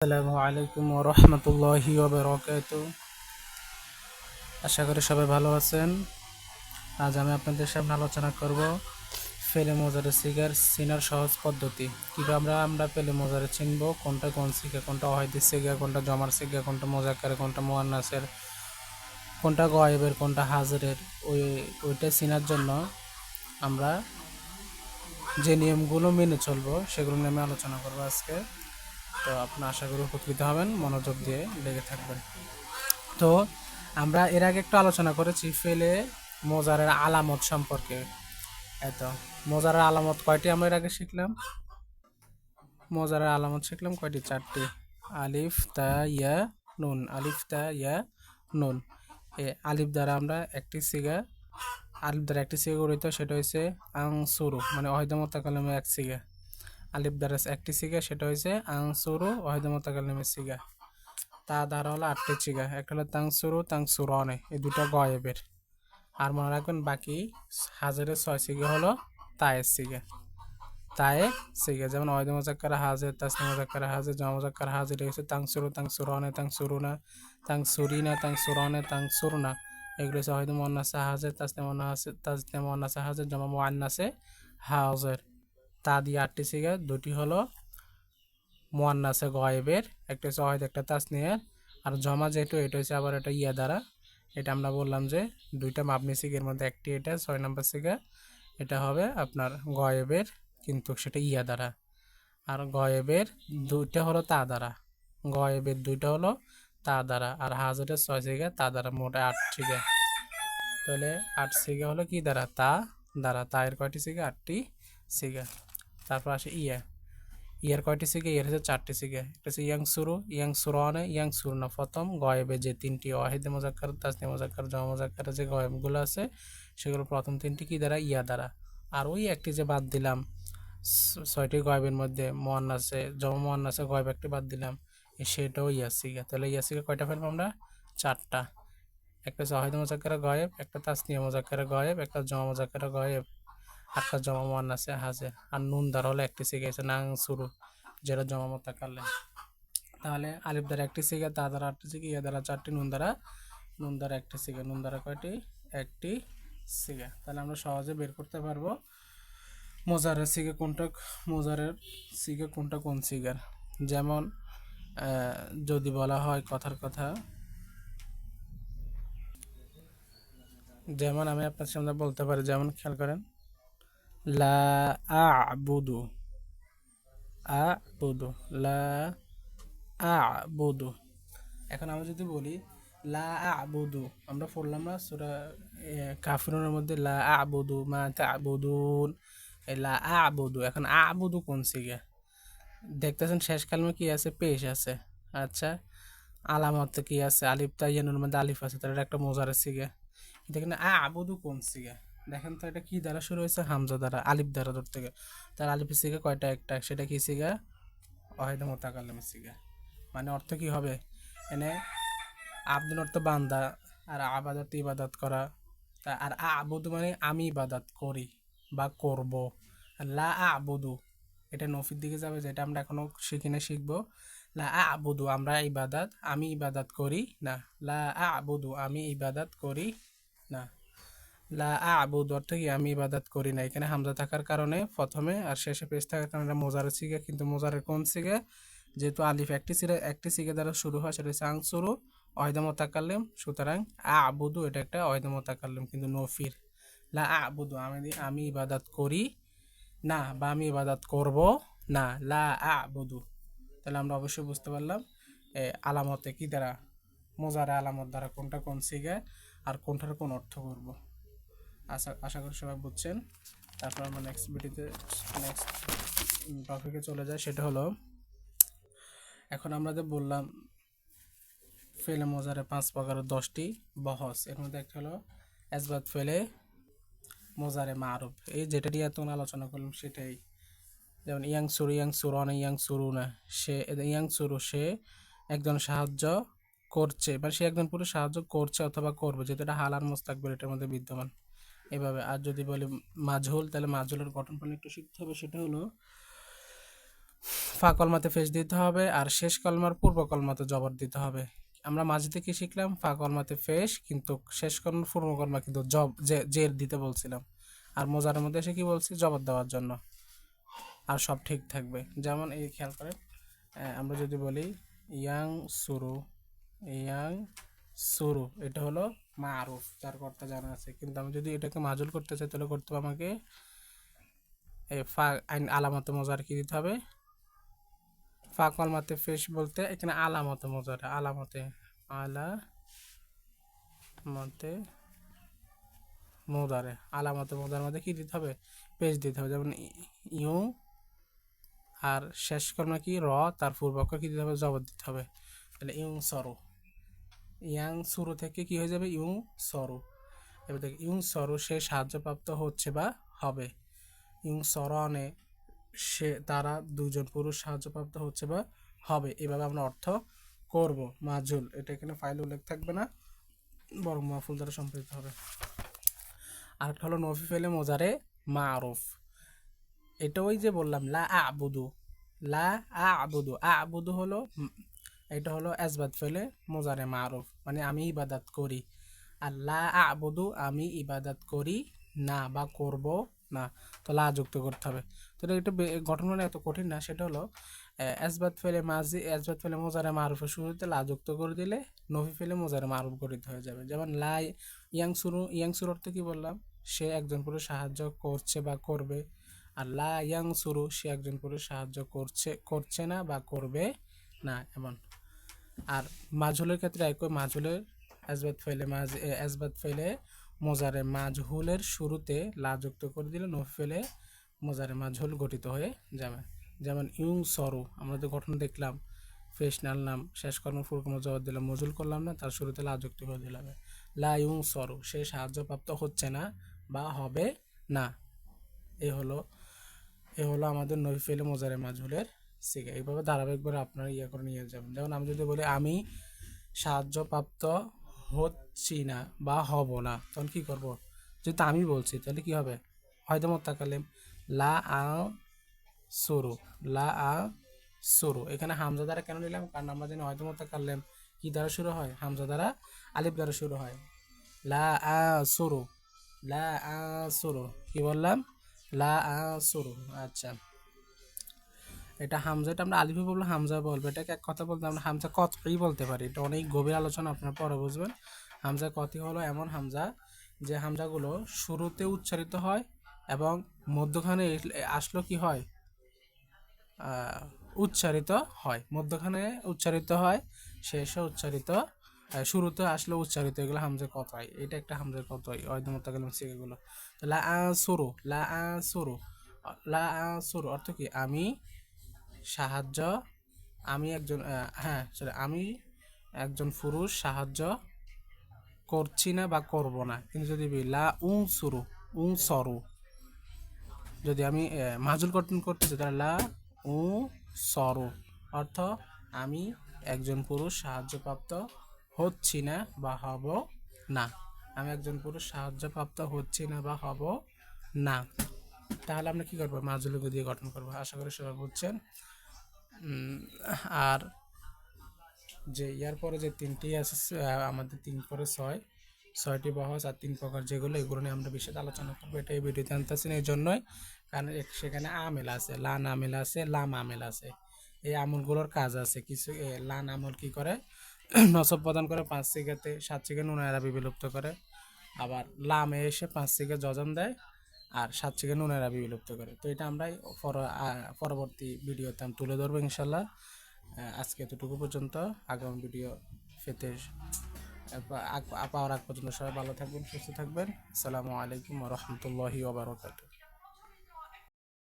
আসসালামু আলাইকুম ওয়া রাহমাতুল্লাহি ওয়া বারাকাতুহু। আশা করি সবাই ভালো আছেন। আজ আমি আপনাদের সামনে আলোচনা করব ফেলে মোজারে সিগার চিনার সহজ পদ্ধতি। কীভাবে আমরা ফেলে মোজারে চিনব, কোনটা কোন সিগা, কোনটা ওয়াহিদের সিগা, কোনটা জমার সিগা, কোনটা মোজাক্কার, কোনটা মুয়ান্নাসের, কোনটা গায়েবের, কোনটা হাজিরের। ওইটা চিনার জন্য আমরা যে নিয়মগুলো মেনে চলবো সেগুলো নিয়ে আমি আলোচনা করবো আজকে। তো আপনার আশা করি উপকৃত হবেন, মনোযোগ দিয়ে লেগে থাকবেন। তো আমরা এর আগে একটু আলোচনা করেছি ফেলে মোজারের আলামত সম্পর্কে। এত মোজারের আলামত কয়টি আমরা এর আগে শিখলাম? মোজারের আলামত শিখলাম কয়টি? 4টি। আলিফ তা ইয়া নুন। আলিফ তা ইয়া নুন। আলিফ দ্বারা আমরা একটি সিগা, আলিফ দ্বারা একটি সিগা গঠিত, সেটা হচ্ছে আংসুরু, মানে ওয়াহিদ মুতাকাল্লিম এক সিগা। আলিফ দ্বারা একটি সিগা, সেটা হচ্ছে আংসুরু ওয়াহিদ মুতাকাল্লিমের সিগা। তা দ্বারা হলো 8টি সিগা, একটা হলো তাংসুরু, তাংসুরনে, এই দুটো গয়েবের। আর মনে রাখবেন বাকি হাজারের 6 সিগা হলো তায়ের সিগা। তায়ে সিগা যেমন ওয়াহিদ মুজাক্কার হাজির, তাসনিয়া মুজাক্কার হাজির, জামা মুজাক্কার হাজির, এটা হচ্ছে তাংসুরু, তাংসুরনে, তাংসুরুনা, তাংসুরিনা, তাংসুরনে, তাংসুরনা। এগুলো হচ্ছে ওয়াহিদ মুয়ান্নাসে হাজির, তাসনিয়া মুয়ান্নাসে হাজির, জামা মুয়ান্নাসে হাজির। তা দিয়ে 8টি সিগা, দুটি হলো মুয়ান্নাসে গায়েবের, একটা হচ্ছে ওয়াহিদ, একটা তাসনিয়ার। আর জমা যেহেতু এটা হচ্ছে আবার এটা ইয়া দ্বারা, এটা আমরা বললাম যে দুইটা মাবনি সিগের মধ্যে একটি, এটা 6 নম্বর সিগা, এটা হবে আপনার গায়েবের, কিন্তু সেটা ইয়া দ্বারা। আর গায়েবের দুইটা হলো তা দ্বারা, গায়েবের দুইটা হলো তা দ্বারা, আর হাজারের 6 সিগা তা দ্বারা, মোট 8 সিগা। তাহলে 8 সিগা হলো কি দ্বারা? তা দ্বারা। তা এর কয়টি সিগা? 8টি সিগা। তারপর আসে ইয়া। ইয়ার কয়টি সিগা? ইয়ার হচ্ছে 4টি সিগা। এটা হচ্ছে ইয়াং সুরু, ইয়াং সুরনে, ইয়াং সুরনা। প্রথম গয়েবে যে 3টি ওয়াহিদে মুজাক্কার, তাসনিয়া মুজাক্কার, জমা মুজাক্কার যে গয়েবগুলো আছে, সেগুলো প্রথম 3টি কি দ্বারা? ইয়া দ্বারা। আর ওই একটি যে বাদ দিলাম 6টি গয়েবের মধ্যে মুয়ান্নাসে, জমা মুয়ান্নাসে গয়েব একটি বাদ দিলাম, সেটাও ইয়া সিগা। তাহলে ইয়া সিগা কয়টা ফেলবো আমরা? 4টা। একটা হচ্ছে ওয়াহিদে মুজাক্কার গয়েব, একটা তাসনিয়া মুজাক্কার গয়েব, একটা জমা মুজাক্কার গয়েব, একটা জমা মুয়ান্নাসে হাজির। আর নুন দ্বারা হলো একটি সিগা, আছে নাং সুরু, যেটা জমা মুতাকাল্লিম। তাহলে আলিফ দ্বারা একটি সিগা, তা দ্বারা 8টি সিগা, ইয়া দ্বারা 4টি, নুন দ্বারা একটি সিগা। নুন দ্বারা কয়টি? একটি সিগা। তাহলে আমরা সহজে বের করতে পারবো মোজারের সিগা কোনটা, মোজারের সিগা কোনটা কোন সিগার। যেমন যদি বলা হয় কথার কথা, যেমন আমি আপনার সামনে বলতে পারি, যেমন খেয়াল করেন, লা আ'বুদু, আ'বুদু, লা আ'বুদু। এখন আমরা যদি বলি লা আ'বুদু, আমরা পড়লাম না সূরা কাফিরুনের মধ্যে, লা আ'বুদু মা তা'বুদুন, লা আ'বুদু। এখন আ'বুদু কোন সিগা? দেখতেছেন শেষ কালমে কি আছে? পেশ আছে। আচ্ছা, আলামতে কি আছে? আলিফ তা ইয়ানুর মধ্যে আলিফ আছে, তাহলে একটা মোজারের সিগা। এখানে আ'বুদু কোন সিগা? দেখেন তো, এটা কি দ্বারা শুরু হয়েছে? হামজা দ্বারা, আলিফ দ্বারা ধরতে গেলে। তার আলিফের সিগা কয়টা? একটা। সেটা কি সিগা? ওয়াহিদ মুতাকাল্লিমের সিগা। মানে অর্থ কি হবে? এনে আব্দুল অর্থ বান্দা, আর আবাদত ইবাদত করা। আর আবুদু মানে আমি ইবাদত করি বা করব। লা আবুদু এটা নফির দিকে যাবে, যেটা আমরা এখনো শিখি না, শিখবো। লা আবুদু আমরা ইবাদত, আমি ইবাদত করি না। লা আবুদু আমি ইবাদত করি না। লা আবুদু অর্থ কি? আমি ইবাদত করি না। এখানে হামজা থাকার কারণে প্রথমে আর শেষে পেশ থাকার কারণে মোজারের সিগা, কিন্তু মোজারের কোন সিগা? যেহেতু আলিফ একটি সিগা দ্বারা শুরু হয়, সেটা হচ্ছে আংসুরু ওয়াহিদ মুতাকাল্লিম, সুতরাং আ'বুদু এটা একটা ওয়াহিদ মুতাকাল্লিম, কিন্তু নফির। লা আ'বুদু আমি ইবাদত করি না, বা আমি ইবাদত করব না। লা আ'বুদু। তাহলে আমরা অবশ্যই বুঝতে পারলাম আলামতে কি দ্বারা, মোজারে আলামত দ্বারা কোনটা কোন সিগা আর কোনটার কোন অর্থ করব। আশা করি সবাই বুঝছেন। তারপর আমরা নেক্সট ভিডিওতে, নেক্সট টপিকে চলে যাই। সেটা হলো, এখন আমরা যে বললাম ফেলে মোজারে 5 প্রকারের 10টি বহস, এর মধ্যে একটা হলো এসবাত ফেলে মোজারে মারুফ, এই যেটা দিয়ে এতক্ষণ আলোচনা করলাম সেটাই। যেমন ইয়াং সুরু, ইয়াং সুরন, ইয়াং সুরু না, সে ইয়াং সুরু সে একজন সাহায্য করছে, বা সে একজন পুরো সাহায্য করছে অথবা করবে, যেহেতু এটা হাল আর মুস্তাকবিল এটার মধ্যে বিদ্যমান, এভাবে। আর যদি বলি মাজহুল, তাহলে মাজহুলের গঠন পালন একটু শিখতে হবে। সেটা হলো ফা কলমাতে ফেস দিতে হবে আর শেষ কলমার পূর্ব কলমাতে জবর দিতে হবে। আমরা মাঝে কি শিখলাম? ফা কলমাতে ফেস, কিন্তু শেষ কলমার পূর্ব কলমা কিন্তু জের দিতে বলছিলাম। আর মোজারের মধ্যে এসে কি বলছি? জবর দেওয়ার জন্য। আর সব ঠিক থাকবে। যেমন এই খেয়াল করেন, আমরা যদি বলি ইয়াং সুরু, ইয়াং সুরু, এটা হলো মারুফ, যার কর্তা জানা আছে। কিন্তু আমি যদি এটাকে মাজুল করতে চাই তাহলে করতে হবে আমাকে ফা আইন আলামত মোজার কি দিতে হবে? ফা কলমাতে ফেস বলতে এখানে আলামত মোজার, আলামতে আলামতে মোজারে, আলামতে মোজার মধ্যে কি দিতে হবে? পেশ দিতে হবে। যেমন ইউ, আর শেষ কলমা কি? র, তার পূর্বক কি দিতে হবে? জবর দিতে হবে। তাহলে ইউ সরু, ইয়াং শুরু থেকে কি হয়ে যাবে? ইউ সরু। এবার দেখ, ইউ সরু সে সাহায্যপ্রাপ্ত হচ্ছে বা হবে। ইউ সরনে সে তারা দুজন পুরুষ সাহায্যপ্রাপ্ত হচ্ছে বা হবে। এভাবে আমরা অর্থ করব। মাজুল, এটা এখানে ফাইল উল্লেখ থাকবে না, বরং মাফুল দ্বারা সম্পর্কিত হবে। আরেকটা হলো নফি ফেলে মোজারে মারুফ। এটা ওই যে বললাম লা আবুদু, লা আবুদু, আবুদু হলো, এটা হলো আসবাত ফেলে মোজারে মারুফ, মানে আমি ইবাদত করি। আর লা আবুদু, আমি ইবাদত করি না বা করব না, তো লা যুক্ত করতে হবে। তো এটা গঠন মানে এত কঠিন না। সেটা হলো আসবাত ফেলে মাজি, আসবাত ফেলে মোজারে মারুফের শুরুতে লা যুক্ত করে দিলে নফি ফেলে মোজারে মারুফ গঠিত হয়ে যাবে। যেমন লা ইয়াং সুরু, ইয়াং সুর অর্থ কি বললাম? সে একজন পুরুষ সাহায্য করছে বা করবে। আর লা ইয়াং সুরু, সে একজন পুরুষ সাহায্য করছে না বা করবে না, এমন। আর মাজহুলের ক্ষেত্রে একই, মাজহুলের আসবাত ফেলে মোজারে মাজহুলের শুরুতে লা যুক্ত করে দিলে নফি ফেলে মোজারে মাজহুল গঠিত হয়ে যাবে। যেমন ইউং সরু, আমরা তো গঠন দেখলাম, ফেশনাল নাম শেষ কর্ম ফুরকর্ম জবাব দিলাম, মজুল করলাম না, তার শুরুতে লা যুক্ত করে দিলাম। লা ইউং সরু, সে সাহায্যপ্রাপ্ত হচ্ছে না বা হবে না। এ হলো আমাদের নফি ফেলে মোজারে মাজহুলের সিগা। এইভাবে ধারাবাহিকভাবে আপনারা করে নিয়ে যাবেন। যেমন আমি যদি বলি আমি সাহায্যপ্রাপ্ত হচ্ছি না বা হব না, তখন কি করব? যেহেতু আমি বলছি তাহলে কি হবে? হয়তো মোত্তাকালিম লা আ সুরু, লা আ সুরু। এখানে হামজা দ্বারা কেন নিলাম? কারণ আমরা জানি হয়তো মোত্তাকালিম কি দ্বারা শুরু হয়? হামজা দ্বারা, আলিফ দ্বারা শুরু হয়। লা আ সুরু, লা আ সুরু, কি বললাম? লা আ সুরু। আচ্ছা, এটা হামজা, এটা আমরা আলিফে বলবো, হামজা বলবো। এটাকে এক কথা বলতে আমরা হামজা কতই বলতে পারি। এটা অনেক গভীর আলোচনা, আপনারা পরে বুঝবেন। হামজা কতই হলো এমন হামজা যে হামজাগুলো শুরুতে উচ্চারিত হয় এবং মধ্যখানে আসলো কি হয়? উচ্চারিত হয়। মধ্যখানে উচ্চারিত হয়, শেষে উচ্চারিত, শুরুতে আসলে উচ্চারিত, এগুলো হামজা কতই। এটা একটা হামজা কতই অয়দ মোত্তাকালিম সিগাগুলো। লা আ সুরু, লা আ সুরু, লা আ সুরু অর্থ কি? আমি সাহায্য, আমি একজন, হ্যাঁ সরি, আমি একজন পুরুষ সাহায্য করছি না বা করব না। কিন্তু যদি লা উং সুরু, উং সরু, যদি আমি মাজুল গঠন করতেছি তাহলে লা উং সরু অর্থ আমি একজন পুরুষ সাহায্যপ্রাপ্ত হচ্ছি না বা হব না। আমি একজন পুরুষ সাহায্যপ্রাপ্ত হচ্ছি না বা হব না। তাহলে আমরা কি করবো? মাজুল দিয়ে গঠন করবো। আশা করি সবাই বুঝছেন। আর যে ইয়ার পরে যে তিনটি আছে, আমাদের 3 করে 6টি বহজ আর 3 প্রকার যেগুলো, এগুলো নিয়ে আমরা বিশেষ আলোচনা করবো। এটা এই ভিডিওতে আনতেছি এই জন্যই, কারণ সেখানে আমেল আছে, লান আমেল আছে, লাম আমেল আছে। এই আমলগুলোর কাজ আছে কিছু। লান আমল কি করে? নসব প্রদান করে 5 সিগাতে, 7 সিগা নুন আরবি বিলুপ্ত করে। আবার লামে এসে 5 সিগা জজম দেয় আর 7 সিগা নুন আরবি বিলুপ্ত করে। তো এটা আমরা পরবর্তী ভিডিওতে আমি তুলে ধরবো ইনশাল্লাহ। আজকে এতটুকু পর্যন্ত। আগামী ভিডিও পেতে পাওয়ার আগ পর্যন্ত সবাই ভালো থাকবেন, সুস্থ থাকবেন। আসসালামু আলাইকুম ওয়া রাহমাতুল্লাহি ওয়া বারাকাতুহু।